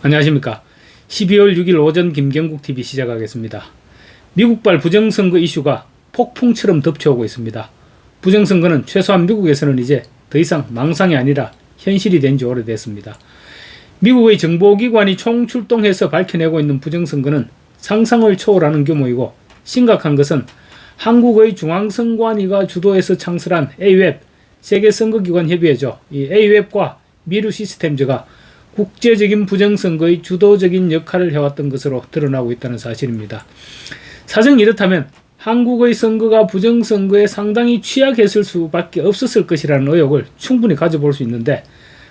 안녕하십니까. 12월 6일 오전 김경국TV 시작하겠습니다. 미국발 부정선거 이슈가 폭풍처럼 덮쳐오고 있습니다. 부정선거는 최소한 미국에서는 이제 더 이상 망상이 아니라 현실이 된 지 오래됐습니다. 미국의 정보기관이 총출동해서 밝혀내고 있는 부정선거는 상상을 초월하는 규모이고, 심각한 것은 한국의 중앙선관위가 주도해서 창설한 AWEB 세계선거기관협의회죠. 이 AWEB과 미르 시스템즈가 국제적인 부정선거의 주도적인 역할을 해왔던 것으로 드러나고 있다는 사실입니다. 사정이 이렇다면 한국의 선거가 부정선거에 상당히 취약했을 수밖에 없었을 것이라는 의혹을 충분히 가져볼 수 있는데,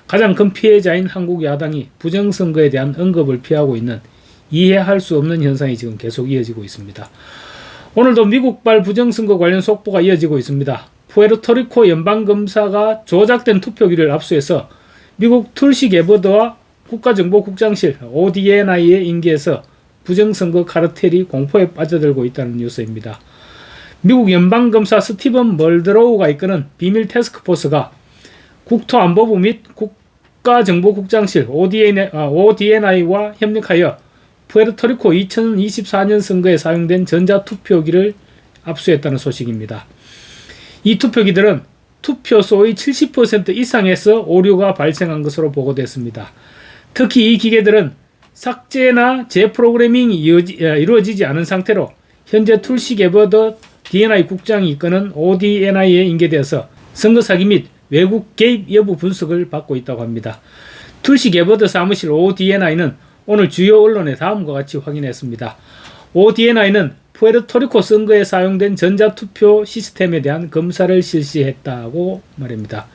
가장 큰 피해자인 한국 야당이 부정선거에 대한 언급을 피하고 있는 이해할 수 없는 현상이 지금 계속 이어지고 있습니다. 오늘도 미국발 부정선거 관련 속보가 이어지고 있습니다. 푸에르토리코 연방검사가 조작된 투표기를 압수해서 미국 툴시 게버드와 국가정보국장실 ODNI에 인계해서 부정선거 카르텔이 공포에 빠져들고 있다는 뉴스입니다. 미국 연방검사 스티븐 멀드로우가 이끄는 비밀 태스크포스가 국토안보부 및 국가정보국장실 ODNI와 협력하여 푸에르토리코 2024년 선거에 사용된 전자투표기를 압수했다는 소식입니다. 이 투표기들은 투표소의 70% 이상에서 오류가 발생한 것으로 보고됐습니다. 특히 이 기계들은 삭제나 재프로그래밍이 이루어지지 않은 상태로 현재 툴시 게버드 DNI 국장이 이끄는 ODNI에 인계되어서 선거 사기 및 외국 개입 여부 분석을 받고 있다고 합니다. 툴시 게버드 사무실 ODNI는 오늘 주요 언론에 다음과 같이 확인했습니다. ODNI는 푸에르토리코 선거에 사용된 전자투표 시스템에 대한 검사를 실시했다고 말입니다.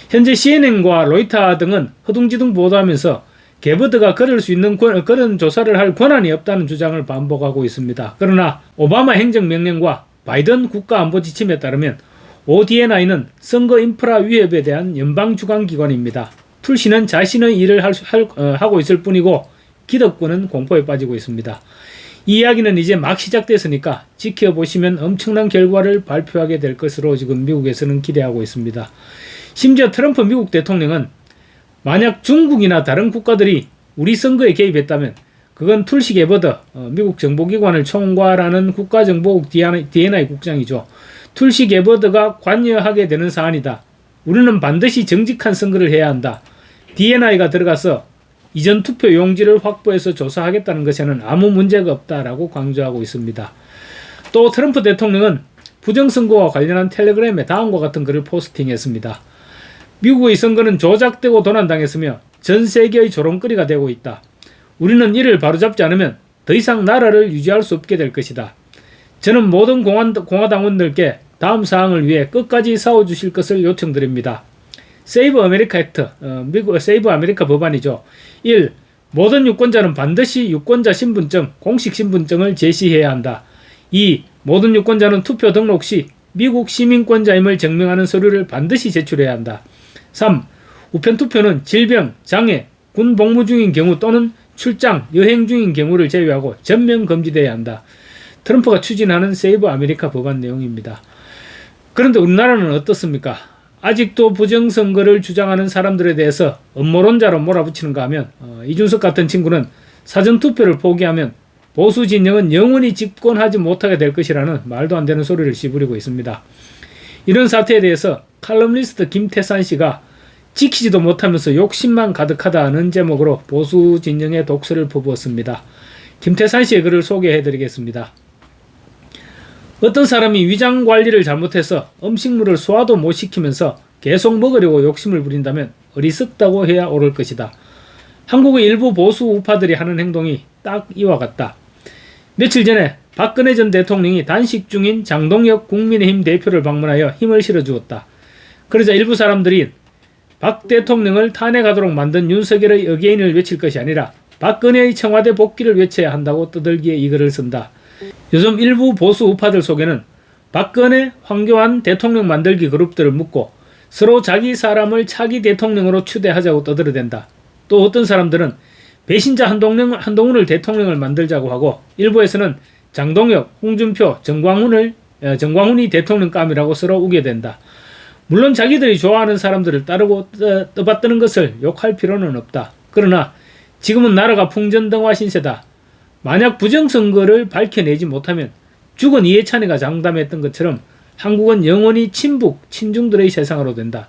현재 CNN과 로이터 등은 허둥지둥 보도하면서 게버드가 그럴 수 있는 그런 조사를 할 권한이 없다는 주장을 반복하고 있습니다. 그러나 오바마 행정명령과 바이든 국가안보 지침에 따르면 ODNI는 선거 인프라 위협에 대한 연방주관기관입니다. 툴시는 자신의 일을 하고 있을 뿐이고 기득권은 공포에 빠지고 있습니다. 이 이야기는 이제 막 시작됐으니까 지켜보시면 엄청난 결과를 발표하게 될 것으로 지금 미국에서는 기대하고 있습니다. 심지어 트럼프 미국 대통령은 만약 중국이나 다른 국가들이 우리 선거에 개입했다면 그건 툴시 게버드 미국 정보기관을 총괄하는 국가정보국 DNI 국장이죠. 툴시 게버드가 관여하게 되는 사안이다. 우리는 반드시 정직한 선거를 해야 한다. DNI가 들어가서 이전 투표 용지를 확보해서 조사하겠다는 것에는 아무 문제가 없다라고 강조하고 있습니다. 또 트럼프 대통령은 부정선거와 관련한 텔레그램에 다음과 같은 글을 포스팅했습니다. 미국의 선거는 조작되고 도난당했으며 전 세계의 조롱거리가 되고 있다. 우리는 이를 바로잡지 않으면 더 이상 나라를 유지할 수 없게 될 것이다. 저는 모든 공화당원들께 다음 사항을 위해 끝까지 싸워주실 것을 요청드립니다. 세이브 아메리카 액트, 미국 세이브 아메리카 법안이죠. 1. 모든 유권자는 반드시 유권자 신분증, 공식 신분증을 제시해야 한다. 2. 모든 유권자는 투표 등록 시 미국 시민권자임을 증명하는 서류를 반드시 제출해야 한다. 3. 우편 투표는 질병, 장애, 군 복무 중인 경우 또는 출장, 여행 중인 경우를 제외하고 전면 금지되어야 한다. 트럼프가 추진하는 세이브 아메리카 법안 내용입니다. 그런데 우리나라는 어떻습니까? 아직도 부정선거를 주장하는 사람들에 대해서 음모론자로 몰아붙이는가 하면 이준석 같은 친구는 사전투표를 포기하면 보수 진영은 영원히 집권하지 못하게 될 것이라는 말도 안 되는 소리를 씹으리고 있습니다. 이런 사태에 대해서 칼럼니스트 김태산 씨가 지키지도 못하면서 욕심만 가득하다는 제목으로 보수 진영의 독설을 퍼부었습니다. 김태산 씨의 글을 소개해드리겠습니다. 어떤 사람이 위장 관리를 잘못해서 음식물을 소화도 못 시키면서 계속 먹으려고 욕심을 부린다면 어리석다고 해야 옳을 것이다. 한국의 일부 보수 우파들이 하는 행동이 딱 이와 같다. 며칠 전에 박근혜 전 대통령이 단식 중인 장동혁 국민의힘 대표를 방문하여 힘을 실어주었다. 그러자 일부 사람들이 박 대통령을 탄핵하도록 만든 윤석열의 어게인을 외칠 것이 아니라 박근혜의 청와대 복귀를 외쳐야 한다고 떠들기에 이 글을 쓴다. 요즘 일부 보수 우파들 속에는 박근혜, 황교안 대통령 만들기 그룹들을 묶고 서로 자기 사람을 차기 대통령으로 추대하자고 떠들어댄다. 또 어떤 사람들은 배신자 한동훈을 대통령을 만들자고 하고 일부에서는 장동혁, 홍준표, 정광훈이 대통령감이라고 서로 우겨댄다. 물론 자기들이 좋아하는 사람들을 따르고 떠받드는 것을 욕할 필요는 없다. 그러나 지금은 나라가 풍전등화 신세다. 만약 부정선거를 밝혀내지 못하면 죽은 이해찬이가 장담했던 것처럼 한국은 영원히 친북, 친중들의 세상으로 된다.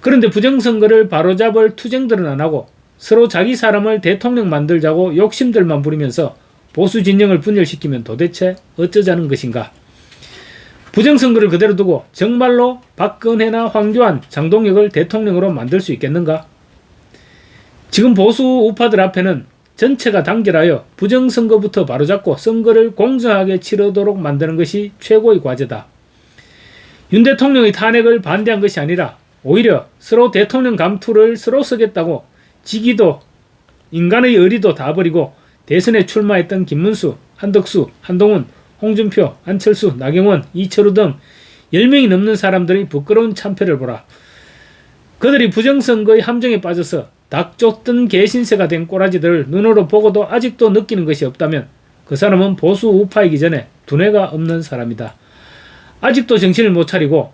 그런데 부정선거를 바로잡을 투쟁들은 안 하고 서로 자기 사람을 대통령 만들자고 욕심들만 부리면서 보수 진영을 분열시키면 도대체 어쩌자는 것인가? 부정선거를 그대로 두고 정말로 박근혜나 황교안, 장동혁을 대통령으로 만들 수 있겠는가? 지금 보수 우파들 앞에는 전체가 단결하여 부정선거부터 바로잡고 선거를 공정하게 치르도록 만드는 것이 최고의 과제다. 윤 대통령의 탄핵을 반대한 것이 아니라 오히려 서로 대통령 감투를 서로 쓰겠다고 지기도 인간의 의리도 다 버리고 대선에 출마했던 김문수, 한덕수, 한동훈, 홍준표, 안철수, 나경원, 이철우 등 10명이 넘는 사람들의 부끄러운 참패를 보라. 그들이 부정선거의 함정에 빠져서 닭쫓던 개신세가 된 꼬라지들을 눈으로 보고도 아직도 느끼는 것이 없다면 그 사람은 보수 우파이기 전에 두뇌가 없는 사람이다. 아직도 정신을 못 차리고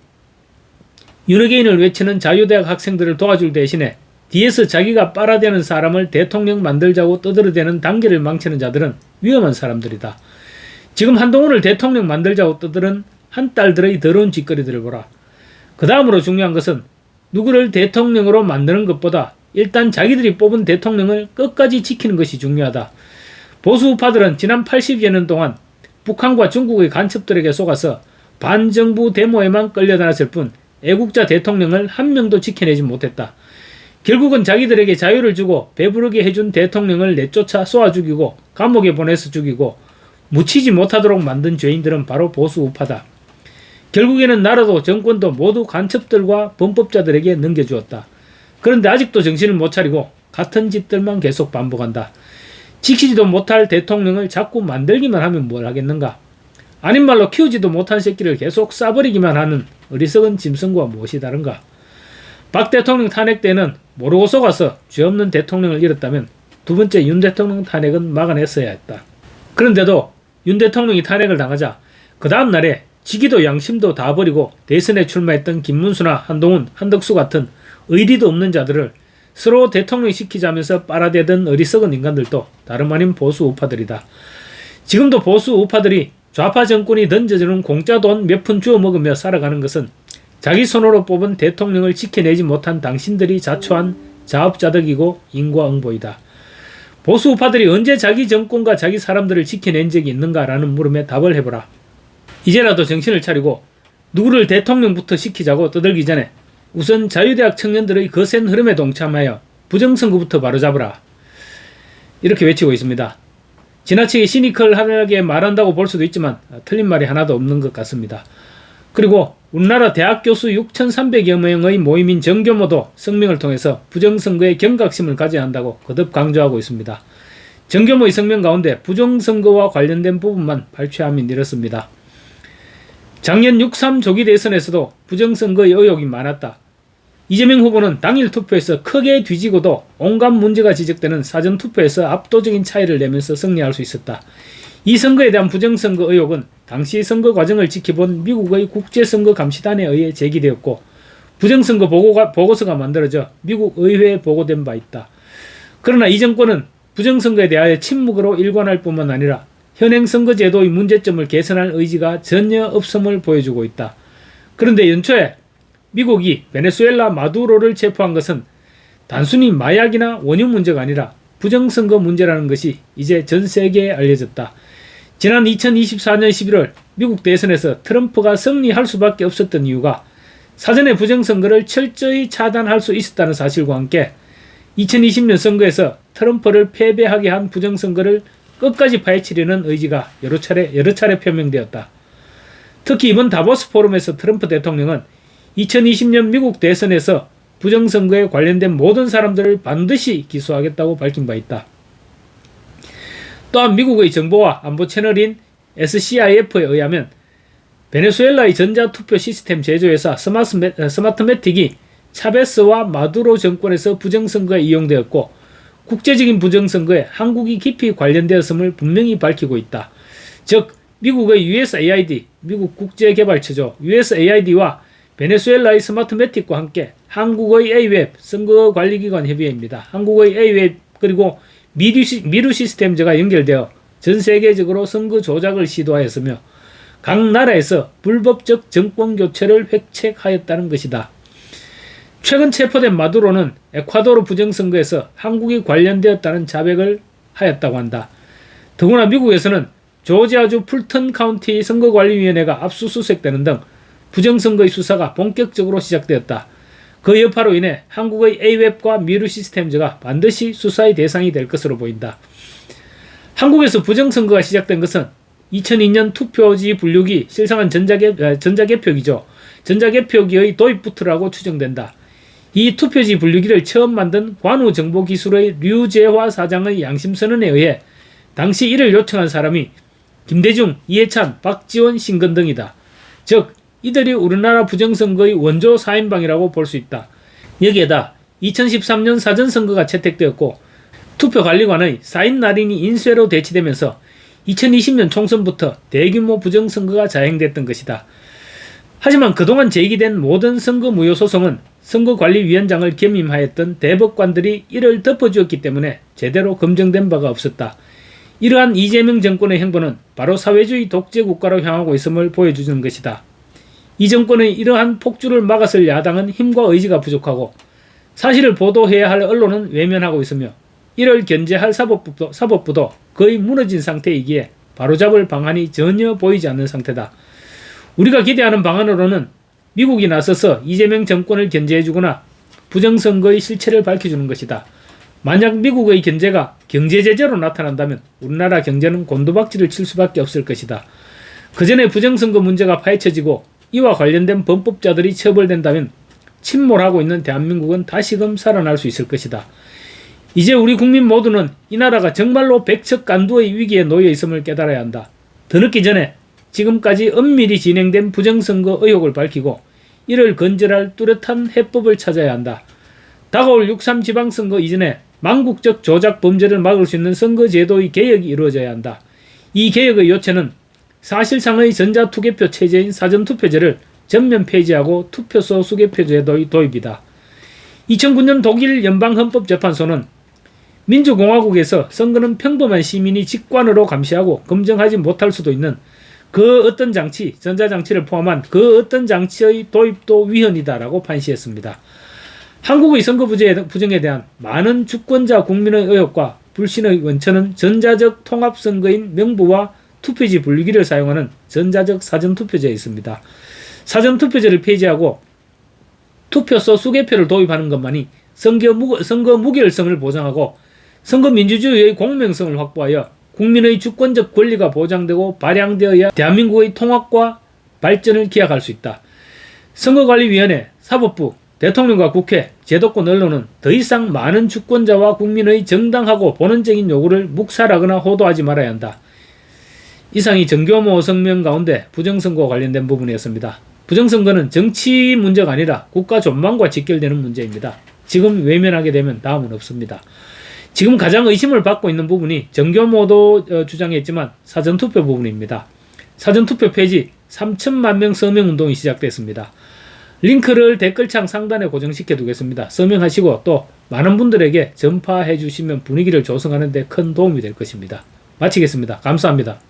윤어게인을 외치는 자유대학 학생들을 도와줄 대신에 뒤에서 자기가 빨아대는 사람을 대통령 만들자고 떠들어대는 단계를 망치는 자들은 위험한 사람들이다. 지금 한동훈을 대통령 만들자고 떠드는 한 딸들의 더러운 짓거리들을 보라. 그 다음으로 중요한 것은 누구를 대통령으로 만드는 것보다 일단 자기들이 뽑은 대통령을 끝까지 지키는 것이 중요하다. 보수 우파들은 지난 80여 년 동안 북한과 중국의 간첩들에게 속아서 반정부 데모에만 끌려다녔을 뿐 애국자 대통령을 한 명도 지켜내지 못했다. 결국은 자기들에게 자유를 주고 배부르게 해준 대통령을 내쫓아 쏘아 죽이고 감옥에 보내서 죽이고 묻히지 못하도록 만든 죄인들은 바로 보수 우파다. 결국에는 나라도 정권도 모두 간첩들과 범법자들에게 넘겨주었다. 그런데 아직도 정신을 못 차리고 같은 짓들만 계속 반복한다. 지키지도 못할 대통령을 자꾸 만들기만 하면 뭘 하겠는가? 아닌 말로 키우지도 못한 새끼를 계속 쏴버리기만 하는 어리석은 짐승과 무엇이 다른가? 박 대통령 탄핵 때는 모르고 속아서 죄 없는 대통령을 잃었다면 두 번째 윤 대통령 탄핵은 막아냈어야 했다. 그런데도 윤 대통령이 탄핵을 당하자 그 다음 날에 지기도 양심도 다 버리고 대선에 출마했던 김문수나 한동훈, 한덕수 같은 의리도 없는 자들을 서로 대통령 시키자면서 빨아대던 어리석은 인간들도 다름 아닌 보수 우파들이다. 지금도 보수 우파들이 좌파 정권이 던져주는 공짜 돈 몇 푼 주워 먹으며 살아가는 것은 자기 손으로 뽑은 대통령을 지켜내지 못한 당신들이 자초한 자업자득이고 인과응보이다. 보수 우파들이 언제 자기 정권과 자기 사람들을 지켜낸 적이 있는가라는 물음에 답을 해보라. 이제라도 정신을 차리고 누구를 대통령부터 시키자고 떠들기 전에 우선 자유대학 청년들의 거센 흐름에 동참하여 부정선거부터 바로잡으라. 이렇게 외치고 있습니다. 지나치게 시니컬하게 말한다고 볼 수도 있지만 틀린 말이 하나도 없는 것 같습니다. 그리고 우리나라 대학 교수 6,300여 명의 모임인 정교모도 성명을 통해서 부정선거에 경각심을 가져야 한다고 거듭 강조하고 있습니다. 정교모의 성명 가운데 부정선거와 관련된 부분만 발췌하면 이렇습니다. 작년 6.3 조기 대선에서도 부정선거의 의혹이 많았다. 이재명 후보는 당일 투표에서 크게 뒤지고도 온갖 문제가 지적되는 사전투표에서 압도적인 차이를 내면서 승리할 수 있었다. 이 선거에 대한 부정선거 의혹은 당시 선거 과정을 지켜본 미국의 국제선거감시단에 의해 제기되었고 부정선거 보고서가 만들어져 미국 의회에 보고된 바 있다. 그러나 이 정권은 부정선거에 대하여 침묵으로 일관할 뿐만 아니라 현행 선거제도의 문제점을 개선할 의지가 전혀 없음을 보여주고 있다. 그런데 연초에 미국이 베네수엘라 마두로를 체포한 것은 단순히 마약이나 원유 문제가 아니라 부정선거 문제라는 것이 이제 전 세계에 알려졌다. 지난 2024년 11월 미국 대선에서 트럼프가 승리할 수밖에 없었던 이유가 사전에 부정선거를 철저히 차단할 수 있었다는 사실과 함께 2020년 선거에서 트럼프를 패배하게 한 부정선거를 끝까지 파헤치려는 의지가 여러 차례 표명되었다. 특히 이번 다보스 포럼에서 트럼프 대통령은 2020년 미국 대선에서 부정선거에 관련된 모든 사람들을 반드시 기소하겠다고 밝힌 바 있다. 또한 미국의 정보와 안보 채널인 SCIF에 의하면 베네수엘라의 전자투표 시스템 제조회사 스마트매틱이 차베스와 마두로 정권에서 부정선거에 이용되었고 국제적인 부정선거에 한국이 깊이 관련되었음을 분명히 밝히고 있다. 즉 미국의 USAID, 미국 국제개발처죠. USAID와 베네수엘라의 스마트매틱과 함께 한국의 A웹 선거관리기관 협의회입니다. 한국의 A웹은 그리고 미루 시스템즈가 연결되어 전 세계적으로 선거 조작을 시도하였으며 각 나라에서 불법적 정권 교체를 획책하였다는 것이다. 최근 체포된 마두로는 에콰도르 부정선거에서 한국이 관련되었다는 자백을 하였다고 한다. 더구나 미국에서는 조지아주 풀턴 카운티 선거관리위원회가 압수수색되는 등 부정선거의 수사가 본격적으로 시작되었다. 그 여파로 인해 한국의 A웹과 미루 시스템즈가 반드시 수사의 대상이 될 것으로 보인다. 한국에서 부정선거가 시작된 것은 2002년 투표지 분류기 실상은 전자개표기죠. 전자개표기의 도입부터라고 추정된다. 이 투표지 분류기를 처음 만든 관우정보기술의 류재화 사장의 양심선언에 의해 당시 이를 요청한 사람이 김대중, 이해찬, 박지원, 신건등이다. 즉 이들이 우리나라 부정선거의 원조 4인방이라고 볼 수 있다. 여기에다 2013년 사전선거가 채택되었고 투표관리관의 4인 날인이 인쇄로 대치되면서 2020년 총선부터 대규모 부정선거가 자행됐던 것이다. 하지만 그동안 제기된 모든 선거무효 소송은 선거관리위원장을 겸임하였던 대법관들이 이를 덮어주었기 때문에 제대로 검증된 바가 없었다. 이러한 이재명 정권의 행보는 바로 사회주의 독재국가로 향하고 있음을 보여주는 것이다. 이 정권의 이러한 폭주를 막았을 야당은 힘과 의지가 부족하고 사실을 보도해야 할 언론은 외면하고 있으며 이를 견제할 사법부도 거의 무너진 상태이기에 바로잡을 방안이 전혀 보이지 않는 상태다. 우리가 기대하는 방안으로는 미국이 나서서 이재명 정권을 견제해주거나 부정선거의 실체를 밝혀주는 것이다. 만약 미국의 견제가 경제제재로 나타난다면 우리나라 경제는 곤두박질을 칠 수밖에 없을 것이다. 그 전에 부정선거 문제가 파헤쳐지고 이와 관련된 범법자들이 처벌된다면 침몰하고 있는 대한민국은 다시금 살아날 수 있을 것이다. 이제 우리 국민 모두는 이 나라가 정말로 백척간두의 위기에 놓여 있음을 깨달아야 한다. 더 늦기 전에 지금까지 엄밀히 진행된 부정선거 의혹을 밝히고 이를 건절할 뚜렷한 해법을 찾아야 한다. 다가올 6.3 지방선거 이전에 망국적 조작 범죄를 막을 수 있는 선거제도의 개혁이 이루어져야 한다. 이 개혁의 요체는 사실상의 전자투개표 체제인 사전투표제를 전면 폐지하고 투표소 수개표 제도의 도입이다. 2009년 독일 연방헌법재판소는 민주공화국에서 선거는 평범한 시민이 직관으로 감시하고 검증하지 못할 수도 있는 그 어떤 장치, 전자장치를 포함한 그 어떤 장치의 도입도 위헌이다라고 판시했습니다. 한국의 선거 부정에 대한 많은 주권자 국민의 의혹과 불신의 원천은 전자적 통합선거인 명부와 투표지 분류기를 사용하는 전자적 사전투표제에 있습니다. 사전투표제를 폐지하고 투표소 수개표를 도입하는 것만이 선거 무결성을 보장하고 선거민주주의의 공명성을 확보하여 국민의 주권적 권리가 보장되고 발양되어야 대한민국의 통합과 발전을 기약할 수 있다. 선거관리위원회, 사법부, 대통령과 국회, 제도권 언론은 더 이상 많은 주권자와 국민의 정당하고 본원적인 요구를 묵살하거나 호도하지 말아야 한다. 이상이 전교모 성명 가운데 부정선거와 관련된 부분이었습니다. 부정선거는 정치 문제가 아니라 국가 전망과 직결되는 문제입니다. 지금 외면하게 되면 다음은 없습니다. 지금 가장 의심을 받고 있는 부분이 전교모도 주장했지만 사전투표 부분입니다. 사전투표 폐지 3천만 명 서명운동이 시작됐습니다. 링크를 댓글창 상단에 고정시켜 두겠습니다. 서명하시고 또 많은 분들에게 전파해 주시면 분위기를 조성하는 데 큰 도움이 될 것입니다. 마치겠습니다. 감사합니다.